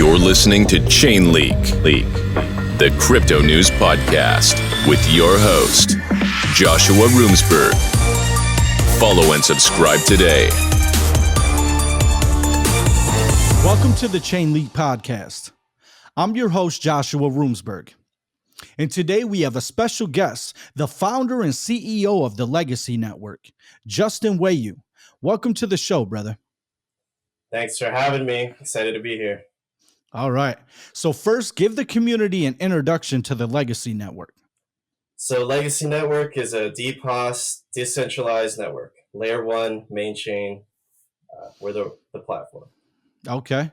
You're listening to ChainLeak, the crypto news podcast with your host, Joshua Roomsberg. Follow and subscribe today. Welcome to the ChainLeak podcast. I'm your host, Joshua Roomsberg. And today we have a special guest, the founder and CEO of the LGCY Network, Justin Waiau. Welcome to the show, brother. Thanks for having me. Excited to be here. All right. So first, give the community an introduction to the LGCY Network. So LGCY Network is a DPoS decentralized network. Layer 1, main chain. We're the platform. Okay.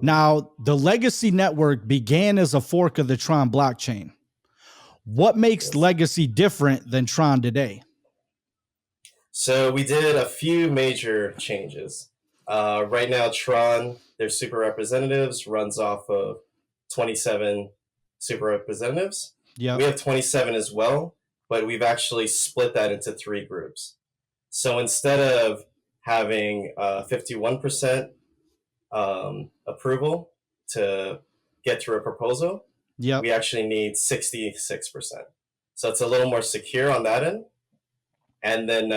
Now, the LGCY Network began as a fork of the Tron Blockchain. What makes LGCY different than Tron today? So we did a few major changes. Right now, Tron, their super representatives, runs off of 27 super representatives. Yeah, We have 27 as well, but we've actually split that into 3 groups. So instead of having 51% approval to get through a proposal, yeah. we actually need 66%. So it's a little more secure on that end. And then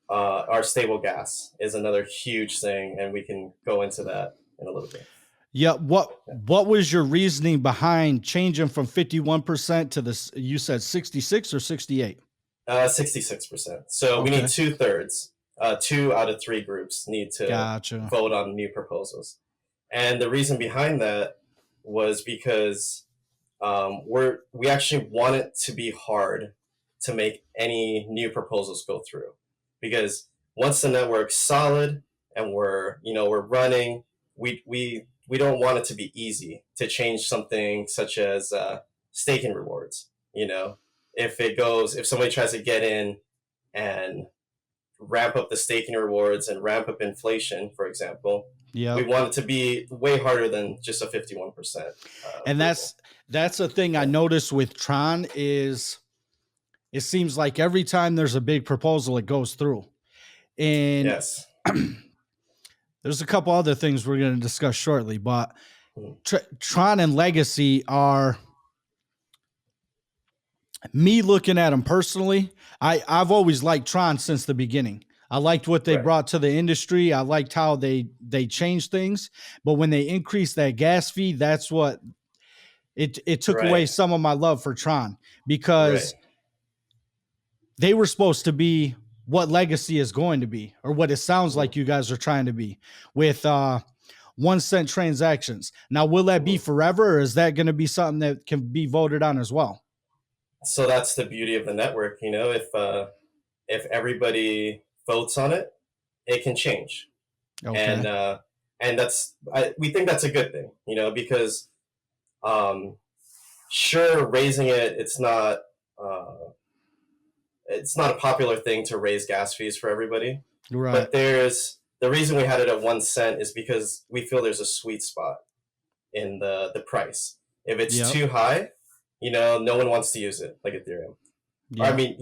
our stable gas is another huge thing, and we can go into that in a little bit. Yeah. What was your reasoning behind changing from 51% to this? You said 66 or 68? 66%. So we need 2/3. 2 out of 3 groups need to vote on new proposals. And the reason behind that was because we actually want it to be hard to make any new proposals go through. Because once the network's solid and we're running, we don't want it to be easy to change something such as staking rewards. If somebody tries to get in and ramp up the staking rewards and ramp up inflation, for example, we want it to be way harder than just a 51%. And that's the thing I noticed with Tron is it seems like every time there's a big proposal, it goes through. And yes, there's a couple other things we're going to discuss shortly, but Tron and LGCY are, me looking at them personally, I've always liked Tron since the beginning. I liked what they brought to the industry. I liked how they changed things. But when they increased that gas fee, that's what it took away some of my love for Tron, because they were supposed to be what LGCY is going to be, or what it sounds like you guys are trying to be, with 1 cent transactions. Now, will that be forever, or is that going to be something that can be voted on as well? So that's the beauty of the network. If everybody votes on it, it can change. Okay. And we think that's a good thing, because sure, raising it, it's not a popular thing to raise gas fees for everybody. Right. But the reason we had it at 1 cent is because we feel there's a sweet spot in the price. If it's too high, no one wants to use it, like Ethereum. I mean,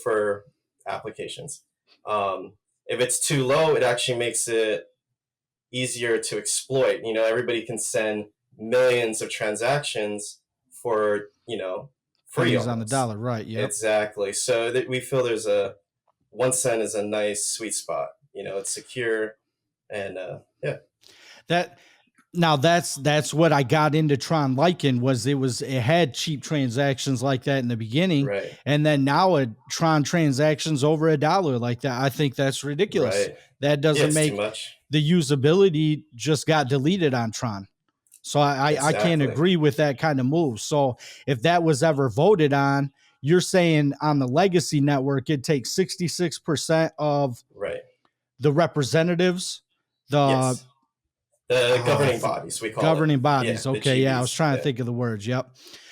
for applications. If it's too low, it actually makes it easier to exploit. Everybody can send millions of transactions for, free on the dollar, right? Yeah, exactly. So that we feel there's 1 cent is a nice sweet spot. It's secure, and That's what I got into Tron liking, was it had cheap transactions like that in the beginning, and then now Tron transactions over $1 like that. I think that's ridiculous. That doesn't make too much. The usability just got deleted on Tron. So I can't agree with that kind of move. So if that was ever voted on, you're saying on the LGCY Network, it takes 66% of the representatives, the governing bodies, we call governing it. bodies. Okay. I was trying to think of the words. Yep.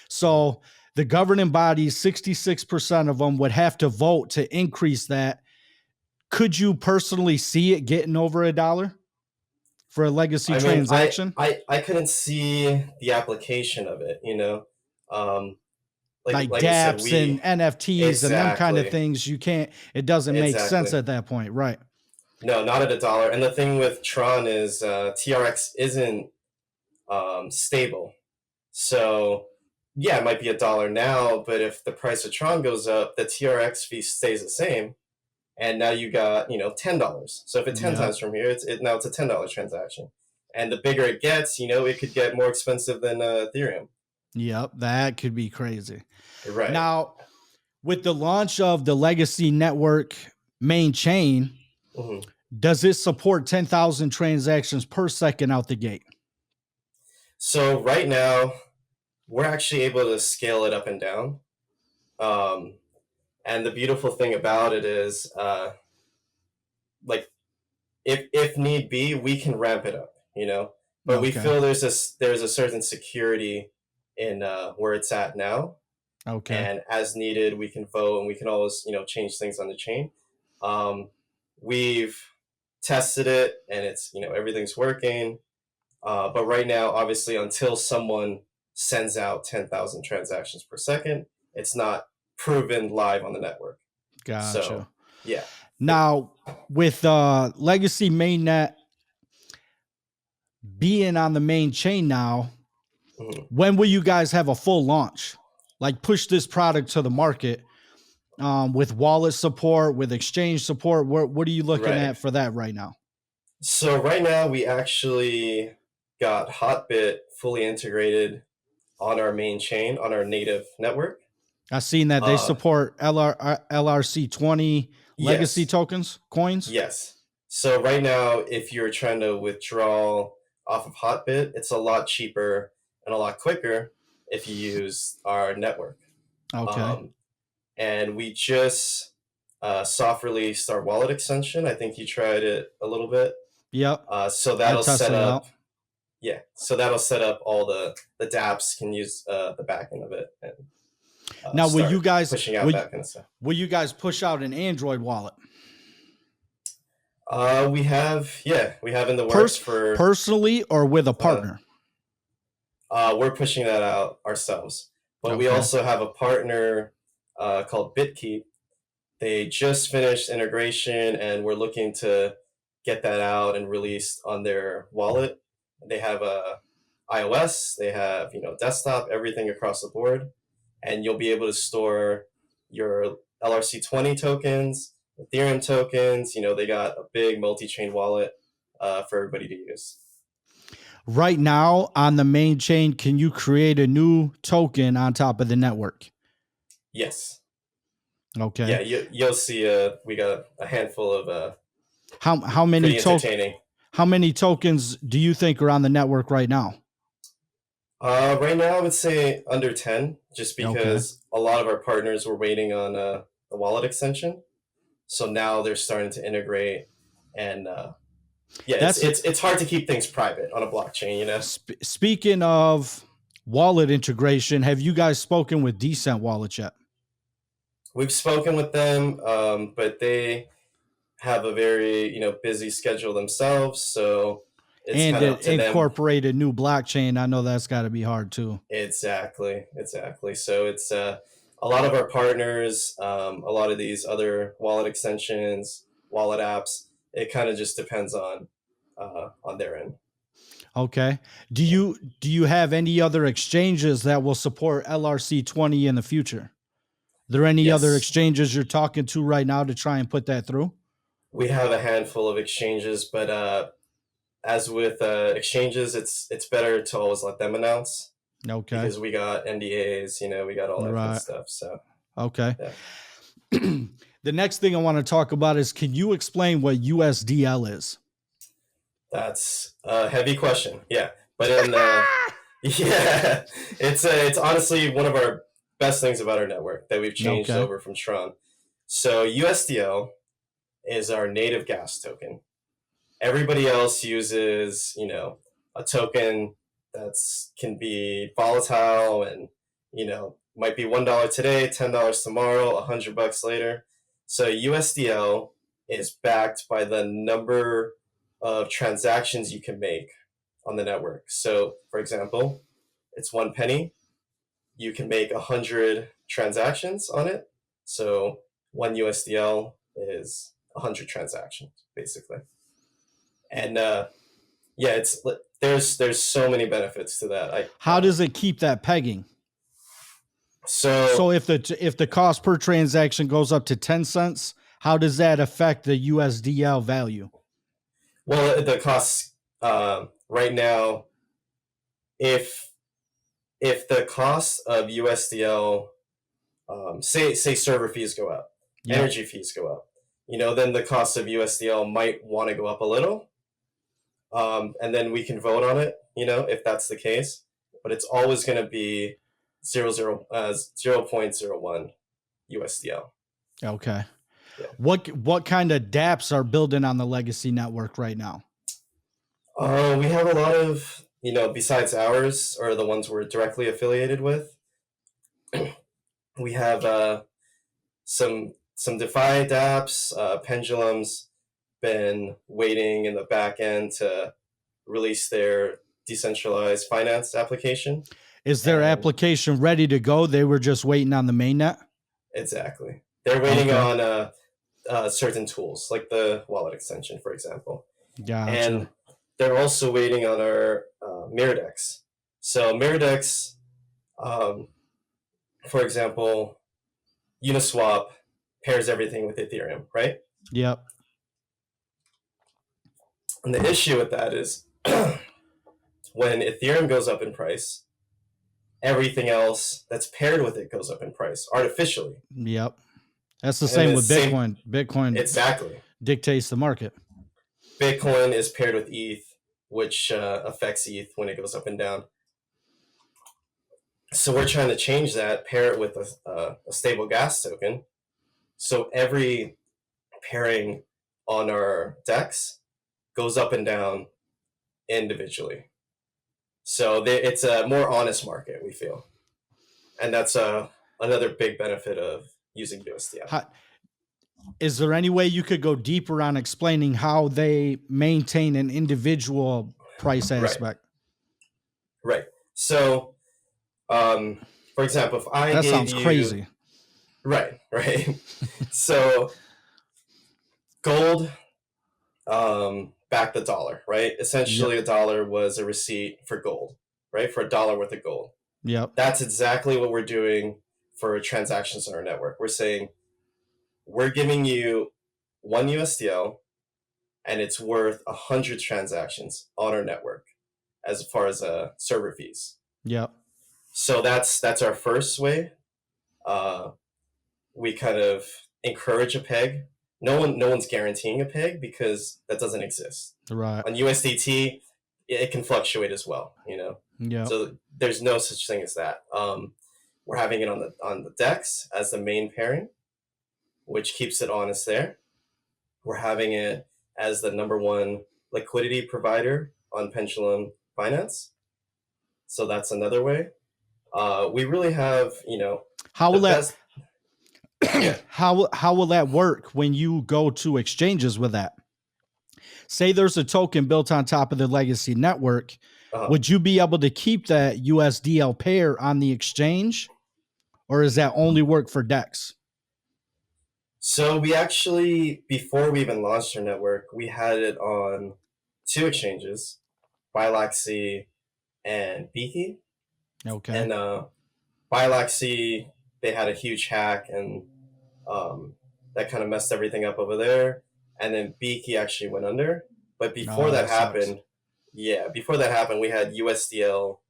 So the governing bodies, 66% of them would have to vote to increase that. Could you personally see it getting over $1 for a LGCY transaction? I couldn't see the application of it, like dApps and NFTs and them kind of things. It doesn't make sense at that point. Right. No, not at $1. And the thing with Tron is TRX isn't stable. So yeah, it might be $1 now, but if the price of Tron goes up, the TRX fee stays the same, and now you got $10. So if it's 10 times from here, now it's a $10 transaction, and the bigger it gets, it could get more expensive than Ethereum. Yep, that could be crazy. Right. Now, with the launch of the Legacy Network main chain, does it support 10,000 transactions per second out the gate? So right now, we're actually able to scale it up and down. And the beautiful thing about it is, like, if need be, we can ramp it up, but we feel there's a certain security in where it's at now. Okay. And as needed, we can vote, and we can always, change things on the chain. We've tested it, and it's, everything's working. But right now, obviously, until someone sends out 10,000 transactions per second, it's not proven live on the network. Gotcha. So, yeah. Now, with Legacy Mainnet being on the main chain now, when will you guys have a full launch? Like, push this product to the market with wallet support, with exchange support? What are you looking at for that right now? So right now, we actually got Hotbit fully integrated on our main chain, on our native network. I've seen that they support LRC20 legacy tokens, coins. Yes. So right now, if you're trying to withdraw off of Hotbit, it's a lot cheaper and a lot quicker if you use our network. Okay. And we just soft released our wallet extension. I think you tried it a little bit. Yep. So that'll set up. Yeah. So that'll set up all the dApps can use the back end of it. And, now, will you guys pushing out that kind of stuff? Will you guys push out an Android wallet? We have in the works for personally or with a partner. We're pushing that out ourselves, but we also have a partner called BitKeep. They just finished integration, and we're looking to get that out and released on their wallet. They have iOS, they have desktop, everything across the board, and you'll be able to store your LRC20 tokens, Ethereum tokens. They got a big multi-chain wallet for everybody to use. Right now on the main chain, can you create a new token on top of the network? Yes. Okay. Yeah, you'll see. We got a handful of how many How many tokens do you think are on the network right now? Right now, I would say under 10, just because a lot of our partners were waiting on the wallet extension. So now they're starting to integrate, and it's hard to keep things private on a blockchain, Speaking of wallet integration, have you guys spoken with Decent Wallet yet? We've spoken with them, but they have a very busy schedule themselves, so it's kind of up to incorporate a new blockchain. I know that's got to be hard too. Exactly. So it's a lot of our partners, a lot of these other wallet extensions, wallet apps. It kind of just depends on their end. Okay. Do you have any other exchanges that will support LRC20 in the future? Are there any other exchanges you're talking to right now to try and put that through? We have a handful of exchanges, but as with exchanges, it's better to always let them announce. Okay. Because we got NDAs, we got all that kind of stuff. So okay. Yeah. The next thing I want to talk about is, can you explain what USDL is? That's a heavy question. Yeah. But it's honestly one of our best things about our network that we've changed over from Tron. So USDL is our native gas token. Everybody else uses, a token that's can be volatile and, might be $1 today, $10 tomorrow, $100 later. So USDL is backed by the number of transactions you can make on the network. So, for example, it's 1 penny. You can make 100 transactions on it. So 1 USDL is 100 transactions, basically. And it's There's so many benefits to that. How does it keep that pegging? So if the cost per transaction goes up to 10 cents, how does that affect the USDL value? Well, the costs right now, if the cost of USDL, say server fees go up, energy fees go up, then the cost of USDL might want to go up a little, and then we can vote on it, if that's the case. But it's always going to be 0.01 USDL. Okay. Yeah. What kind of dApps are building on the legacy network right now? We have a lot of, besides ours or the ones we're directly affiliated with, we have some DeFi dApps. Pendulum's been waiting in the back end to release their decentralized finance application. Is their application ready to go? They were just waiting on the mainnet? Exactly. They're waiting on certain tools, like the wallet extension, for example. Gotcha. And they're also waiting on our MirrorDex. So MirrorDex, for example, Uniswap pairs everything with Ethereum, right? Yep. And the issue with that is when Ethereum goes up in price, everything else that's paired with it goes up in price artificially. Yep. That's the same with Bitcoin. Bitcoin exactly dictates the market. Bitcoin is paired with ETH, which affects ETH when it goes up and down. So we're trying to change that, pair it with a stable gas token. So every pairing on our DEX goes up and down individually. So it's a more honest market, we feel. And that's another big benefit of using USDL. Is there any way you could go deeper on explaining how they maintain an individual price aspect? Right. So, for example, if I that gave sounds crazy. Right. So, gold backed the dollar, right? Essentially, a dollar was a receipt for gold, right? For $1 worth of gold. Yep. That's exactly what we're doing for transactions on our network. We're saying we're giving you 1 USDL and it's worth 100 transactions on our network as far as server fees. Yep. So that's our first way. We kind of encourage a peg. No one's guaranteeing a peg because that doesn't exist. Right. On USDT, it can fluctuate as well, Yeah. So there's no such thing as that. We're having it on the DEX as the main pairing, which keeps it honest there. We're having it as the #1 liquidity provider on Pendulum Finance. So that's another way. We really have, how will that how will that work when you go to exchanges with that? Say there's a token built on top of the legacy network. Would you be able to keep that USDL pair on the exchange, or is that only work for DEX? So we actually, before we even launched our network, we had it on 2 exchanges, LRC20 and Beaky. Okay. And LRC20, they had a huge hack, and that kind of messed everything up over there. And then Beaky actually went under. But before that happened, we had USDL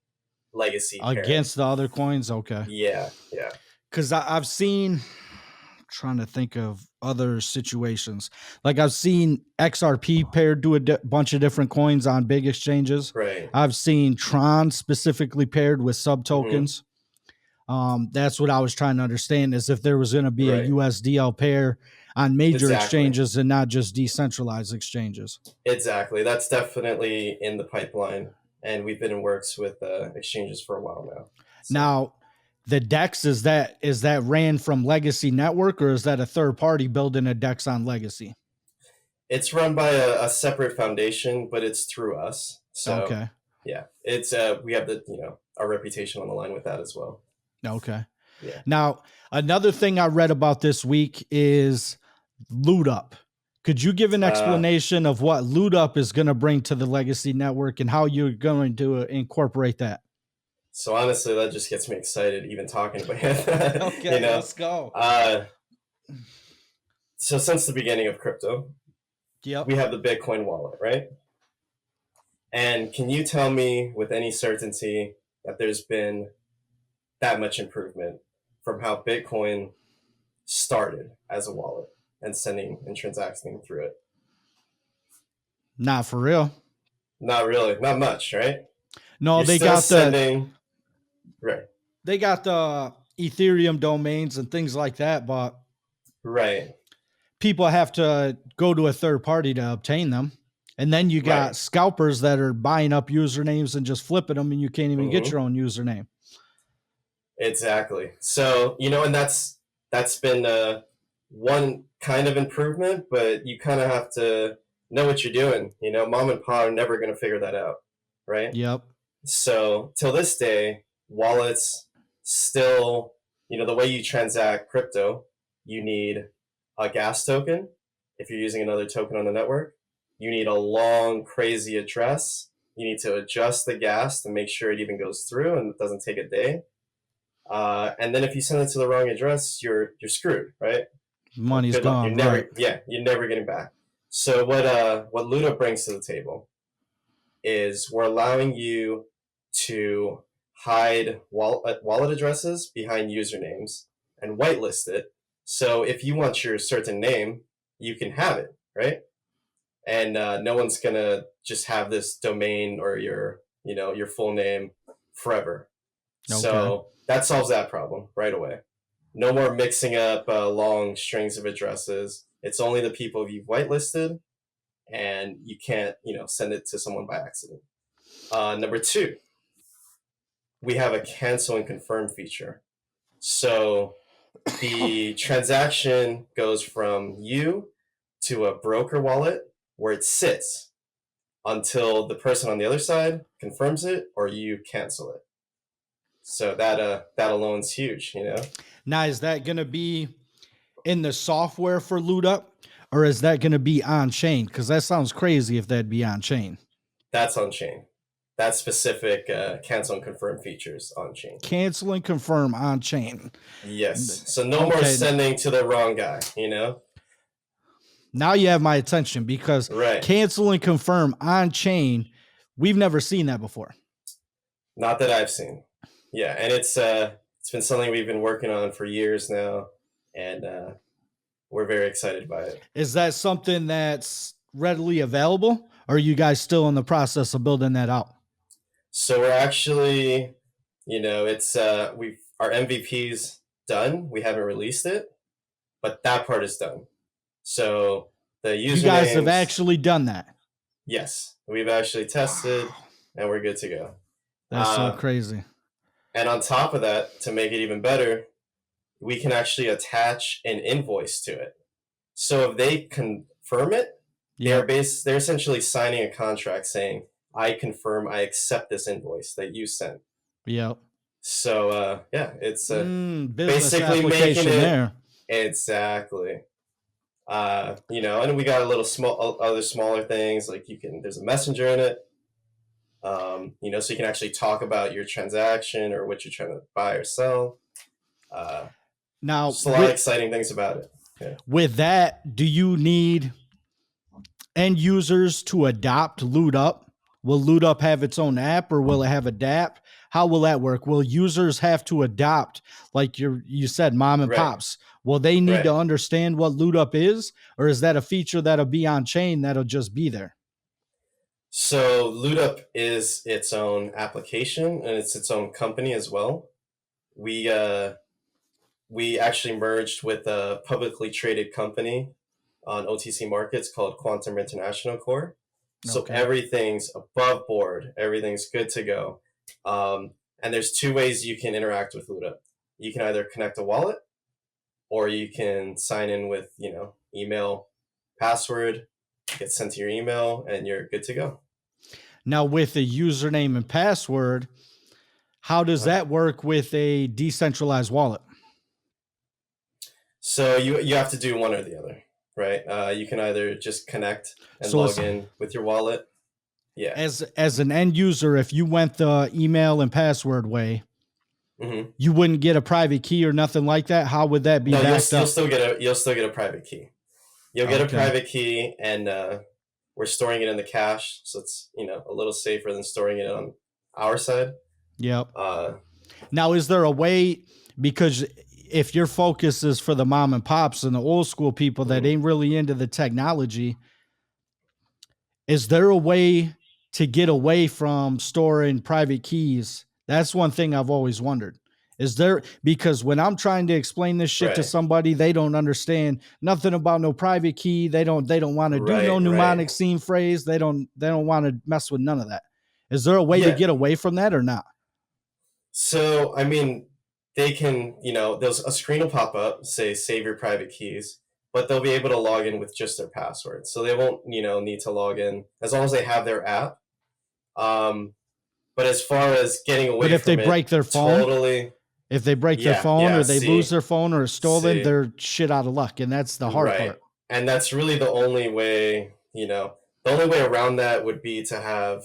legacy against the other coins. Okay. Yeah. Because I've seen, trying to think of other situations, like I've seen XRP paired to a bunch of different coins on big exchanges. Right. I've seen Tron specifically paired with sub tokens. That's what I was trying to understand, is if there was going to be a USDL pair on major exchanges and not just decentralized exchanges. Exactly. That's definitely in the pipeline, and we've been in works with exchanges for a while now. So. Now, the DEX, is that ran from Legacy Network, or is that a third party building a DEX on Legacy? It's run by a separate foundation, but it's through us. So, okay. Yeah, it's we have our reputation on the line with that as well. Okay. Yeah. Now, another thing I read about this week is loot up. Could you give an explanation of what LootUp is going to bring to the legacy network and how you're going to incorporate that? So honestly, that just gets me excited even talking about it. Okay, let's go. So since the beginning of crypto, we have the Bitcoin wallet, right? And can you tell me with any certainty that there's been that much improvement from how Bitcoin started as a wallet and sending and transacting through it? Not for real. Not really. Not much, right? No, You're they still got sending, right. They got the Ethereum domains and things like that, but right. people have to go to a third party to obtain them. And then you got scalpers that are buying up usernames and just flipping them, and you can't even get your own username. Exactly. So, and that's been one kind of improvement, but you kind of have to know what you're doing. Mom and pa are never going to figure that out, right? Yep. So till this day, wallets still, the way you transact crypto, you need a gas token. If you're using another token on the network, you need a long, crazy address. You need to adjust the gas to make sure it even goes through and it doesn't take a day. And then if you send it to the wrong address, you're screwed, right? Money's gone. You're never getting back. So what LootUp brings to the table is we're allowing you to hide wallet addresses behind usernames and whitelist it. So if you want your certain name, you can have it, right? And no one's gonna just have this domain or your full name forever. Okay. So that solves that problem right away. No more mixing up long strings of addresses. It's only the people you've whitelisted, and you can't send it to someone by accident. Number 2, we have a cancel and confirm feature. So the transaction goes from you to a broker wallet where it sits until the person on the other side confirms it or you cancel it. So that alone's huge, Now, is that going to be in the software for LootUp, or is that going to be on chain? Because that sounds crazy if that'd be on chain. That's on chain. That specific cancel and confirm features on chain. Cancel and confirm on chain. Yes. So no more sending to the wrong guy, Now you have my attention, because cancel and confirm on chain, we've never seen that before. Not that I've seen. Yeah, and it's been something we've been working on for years now, and we're very excited by it. Is that something that's readily available, or are you guys still in the process of building that out? So we're actually, it's our MVP's done. We haven't released it, but that part is done. So the usernames, you guys have actually done that? Yes, we've actually tested, and we're good to go. That's so crazy. And on top of that, to make it even better, we can actually attach an invoice to it. So if they confirm it, they're essentially signing a contract saying, I confirm I accept this invoice that you sent. Yep. So it's basically making it there. Exactly. And we got a little other smaller things, like there's a messenger in it. So you can actually talk about your transaction or what you're trying to buy or sell. Now, just a lot of exciting things about it. Yeah. With that, do you need end users to adopt LootUp? Will LootUp have its own app, or will it have a dApp? How will that work? Will users have to adopt, like you said, mom and pops? Will they need to understand what LootUp is, or is that a feature that'll be on chain that'll just be there? So LootUp is its own application, and it's its own company as well. We actually merged with a publicly traded company on OTC markets called Quantum International Core. So everything's above board. Everything's good to go. And there's 2 ways you can interact with LootUp. You can either connect a wallet, or you can sign in with, email, password, get sent to your email, and you're good to go. Now, with a username and password, how does that work with a decentralized wallet? So you have to do one or the other. right? You can either just connect and log in with your wallet. Yeah. As an end user, if you went the email and password way, you wouldn't get a private key or nothing like that. How would that be? No, you'll still get a private key. You'll get a private key, and we're storing it in the cache, so it's a little safer than storing it on our side. Yep. Now, is there a way, because if your focus is for the mom and pops and the old school people that ain't really into the technology, is there a way to get away from storing private keys? That's one thing I've always wondered. Is there, because when I'm trying to explain this shit to somebody, they don't understand nothing about no private key. They don't want to do no mnemonic scene phrase. They don't want to mess with none of that. Is there a way to get away from that or not? So, I mean, they can, there's a screen will pop up, say, save your private keys, but they'll be able to log in with just their password. So they won't, need to log in as long as they have their app. But as far as getting away from it, if they break their phone, if they break their phone or they lose their phone or it's stolen, they're shit out of luck. And that's the hard part. And that's really the only way, the only way around that would be to have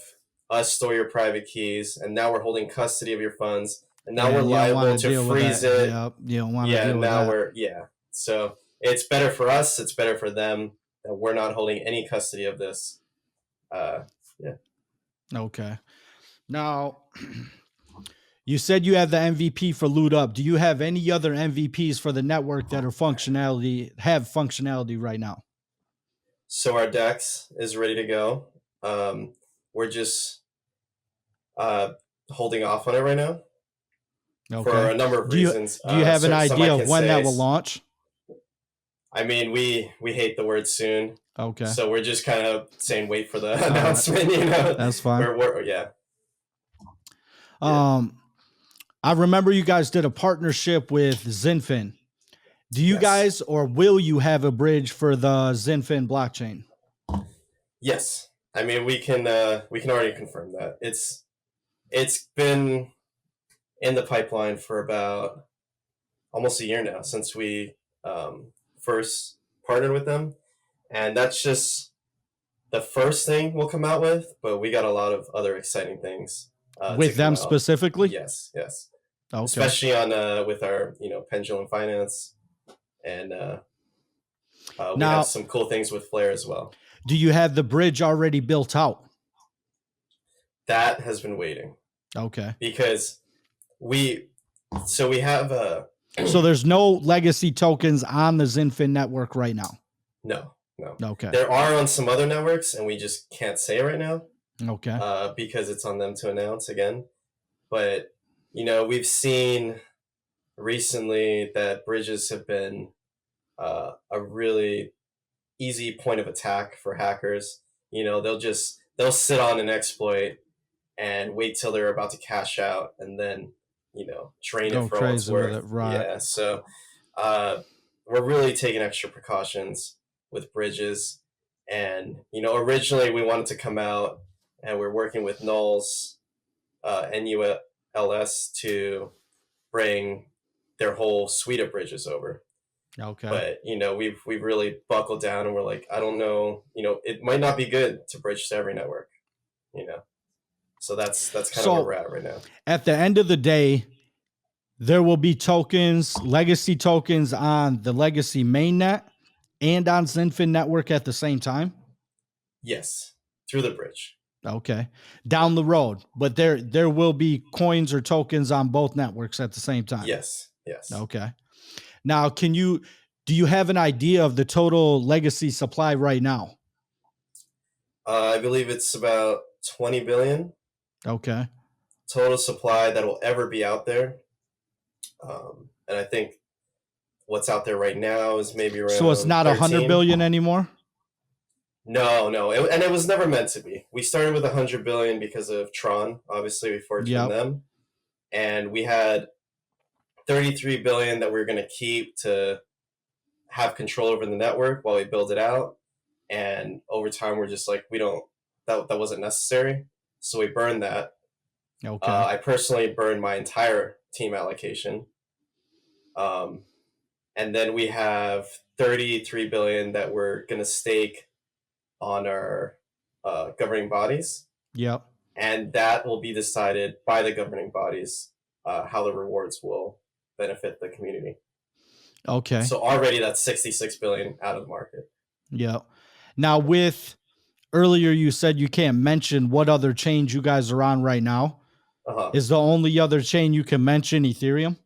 us store your private keys. And now we're holding custody of your funds. And now we're liable to freeze it. Yep. You don't want to deal with that. So it's better for us. It's better for them that we're not holding any custody of this. Okay. Now, you said you have the MVP for Loot Up. Do you have any other MVPs for the network that have functionality right now? So our DEX is ready to go. We're just holding off on it right now for a number of reasons. Do you have an idea of when that will launch? I mean, we hate the word soon. Okay. So we're just kind of saying wait for the announcement. That's fine. Yeah. I remember you guys did a partnership with Zinfin. Do you guys, or will you have a bridge for the Zinfin blockchain? Yes. I mean, we can already confirm that. It's been in the pipeline for about almost a year now since we first partnered with them. And that's just the first thing we'll come out with, but we got a lot of other exciting things. With them specifically? Yes. Okay. Especially on with our Pendulum Finance, and we have some cool things with Flare as well. Do you have the bridge already built out? That has been waiting. Okay. Because we have so there's no legacy tokens on the Zinfin network right now? No. Okay. There are on some other networks, and we just can't say it right now. Okay. Because it's on them to announce again. But, we've seen recently that bridges have been a really easy point of attack for hackers. They'll sit on an exploit and wait till they're about to cash out and then, drain it for all it's worth. Right. Yeah. So we're really taking extra precautions with bridges. And, originally we wanted to come out and we're working with Null's NULS to bring their whole suite of bridges over. Okay. But, we've really buckled down and we're like, I don't know, it might not be good to bridge to every network, So that's kind of where we're at right now. At the end of the day, there will be tokens, legacy tokens on the legacy mainnet and on Zinfin network at the same time? Yes, through the bridge. Okay. Down the road, but there will be coins or tokens on both networks at the same time. Yes. Okay. Now, do you have an idea of the total legacy supply right now? I believe it's about 20 billion. Okay. Total supply that will ever be out there. And I think what's out there right now is maybe around. So it's not 100 billion anymore? No. And it was never meant to be. We started with 100 billion because of Tron, obviously, before them. And we had 33 billion that we were going to keep to have control over the network while we build it out. And over time, we're just like, that wasn't necessary. So we burned that. Okay. I personally burned my entire team allocation. And then we have $33 billion that we're going to stake on our governing bodies. Yep. And that will be decided by the governing bodies, how the rewards will benefit the community. Okay. So already that's 66 billion out of the market. Yeah. Now, with earlier you said you can't mention what other chains you guys are on right now. Is the only other chain you can mention Ethereum?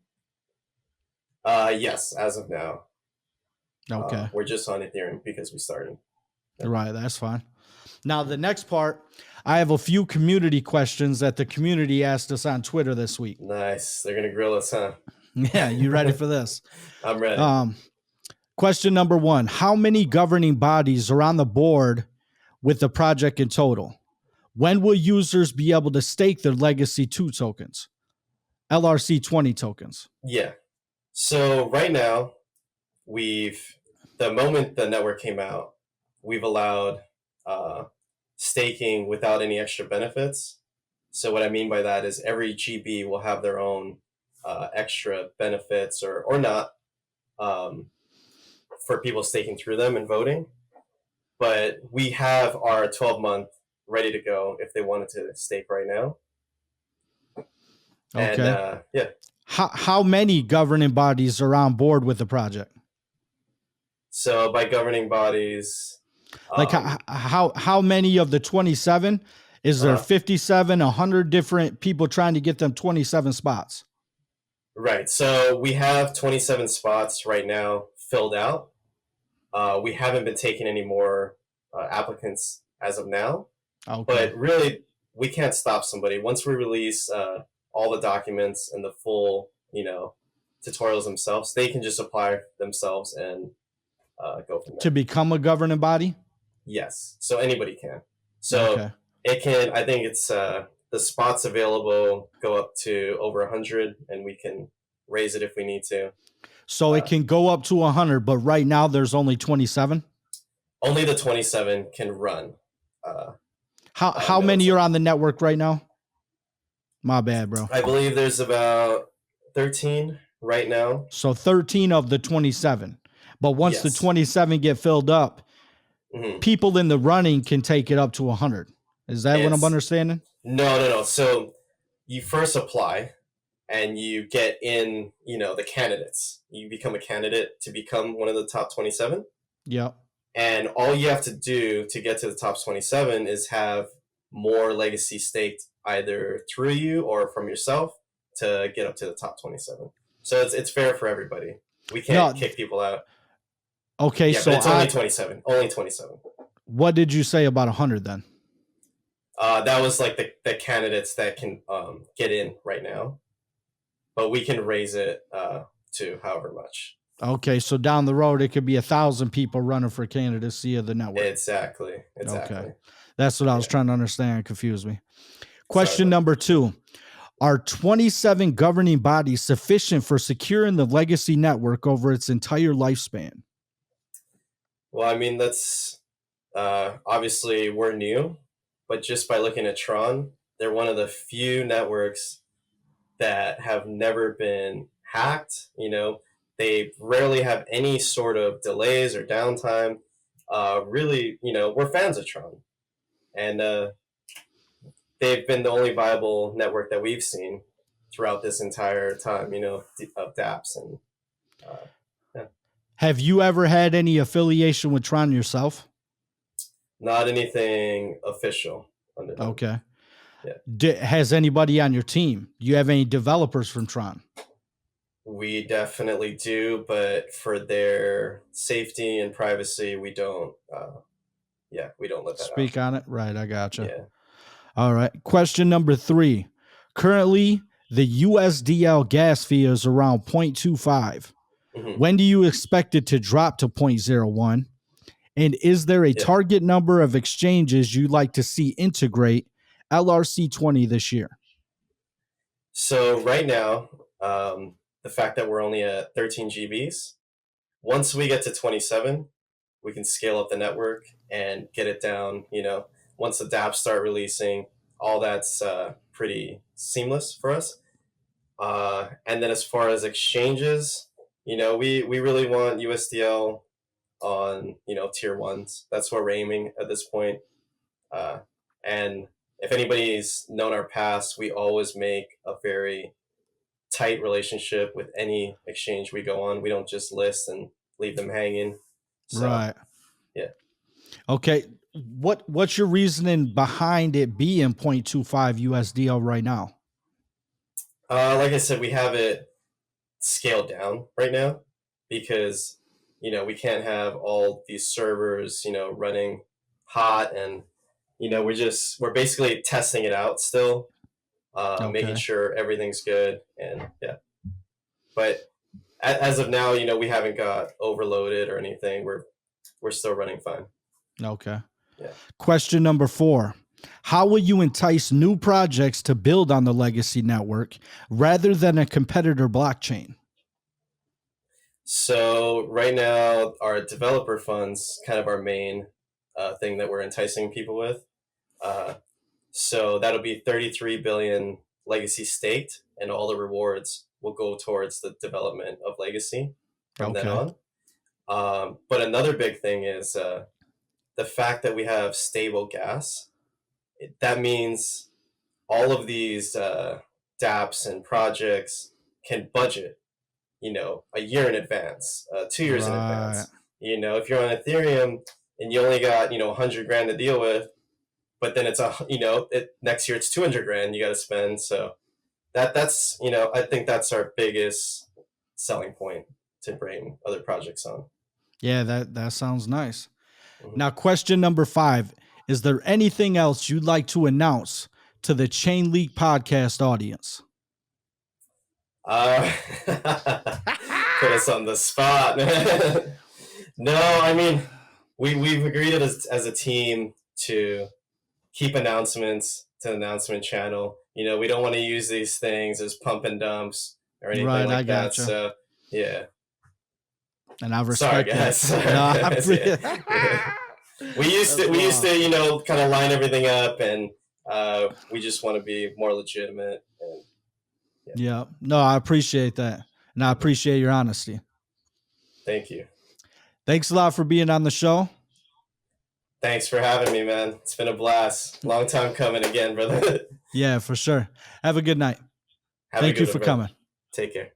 Yes, as of now. Okay. We're just on Ethereum because we started. Yeah. Right, that's fine. Now, the next part, I have a few community questions that the community asked us on Twitter this week. Nice. They're going to grill us, huh? Yeah, you ready for this? I'm ready. Question number 1. How many governing bodies are on the board with the project in total? When will users be able to stake their Legacy 2 tokens? LRC20 tokens. Yeah. So right now, the moment the network came out, we've allowed staking without any extra benefits. So what I mean by that is every GB will have their own extra benefits or not for people staking through them and voting. But we have our 12-month ready to go if they wanted to stake right now. Okay. And yeah. How many governing bodies are on board with the project? So by governing bodies, like how many of the 27? Is there 57, 100 different people trying to get them 27 spots? Right. So we have 27 spots right now filled out. We haven't been taking any more applicants as of now. Okay. But really, we can't stop somebody. Once we release all the documents and the full, tutorials themselves, they can just apply themselves and go from there. To become a governing body? Yes. So anybody can. So it can, I think it's the spots available go up to over 100, and we can raise it if we need to. So it can go up to 100, but right now there's only 27? Only the 27 can run. How many are on the network right now? My bad, bro. I believe there's about 13 right now. So 13 of the 27. But once the 27 get filled up, people in the running can take it up to 100. Is that what I'm understanding? No. So you first apply and you get in, the candidates. You become a candidate to become one of the top 27. Yeah. And all you have to do to get to the top 27 is have more legacy staked either through you or from yourself to get up to the top 27. So it's fair for everybody. We can't kick people out. Okay, so but it's only 27. Only 27. What did you say about 100 then? That was like the candidates that can get in right now, but we can raise it to however much. Okay, so down the road, it could be 1,000 people running for candidacy of the network. Exactly. Okay, that's what I was trying to understand. It confused me. Question number 2. Are 27 governing bodies sufficient for securing the legacy network over its entire lifespan? Well, I mean, that's obviously we're new, but just by looking at Tron, they're one of the few networks that have never been hacked. They rarely have any sort of delays or downtime. Really, we're fans of Tron. And they've been the only viable network that we've seen throughout this entire time, of dApps. And Have you ever had any affiliation with Tron yourself? Not anything official. Okay. Yeah. Has anybody on your team? Do you have any developers from Tron? We definitely do, but for their safety and privacy, we don't. We don't let that speak on it. Right, I gotcha. Yeah. All right. Question number 3. Currently, the USDL gas fee is around 0.25. When do you expect it to drop to 0.01? And is there a target number of exchanges you'd like to see integrate LRC20 this year? So right now, the fact that we're only at 13 GBs, once we get to 27, we can scale up the network and get it down. Once the dApps start releasing, all that's pretty seamless for us. And then as far as exchanges, we really want USDL on, tier ones. That's where we're aiming at this point. And if anybody's known our past, we always make a very tight relationship with any exchange we go on. We don't just list and leave them hanging. So, right. Yeah. Okay. What's your reasoning behind it being 0.25 USDL right now? Like I said, we have it scaled down right now because, we can't have all these servers, running hot, and, we're basically testing it out still, making sure everything's good. And yeah, but as of now, we haven't got overloaded or anything. We're still running fine. Okay. Yeah. Question number 4. How will you entice new projects to build on the legacy network rather than a competitor blockchain? So right now, our developer funds kind of our main thing that we're enticing people with. So that'll be 33 billion legacy staked, and all the rewards will go towards the development of legacy from then on. But another big thing is the fact that we have stable gas. That means all of these dApps and projects can budget, a year in advance, 2 years in advance. If you're on Ethereum and you only got, 100 grand to deal with, but then it's next year it's 200 grand you got to spend. So that's, I think that's our biggest selling point to bring other projects on. Yeah, that sounds nice. Mm-hmm. Now, question number 5. Is there anything else you'd like to announce to the ChainLeak podcast audience? Put us on the spot. No, I mean, we've agreed as a team to keep announcements to the announcement channel. We don't want to use these things as pump and dumps or anything like that. Gotcha. So yeah. And I respect that. We used to, kind of line everything up, and we just want to be more legitimate. And, yeah. No, I appreciate that. And I appreciate your honesty. Thank you. Thanks a lot for being on the show. Thanks for having me, man. It's been a blast. Long time coming again, brother. Yeah, for sure. Have a good night. Thank you for coming. Take care.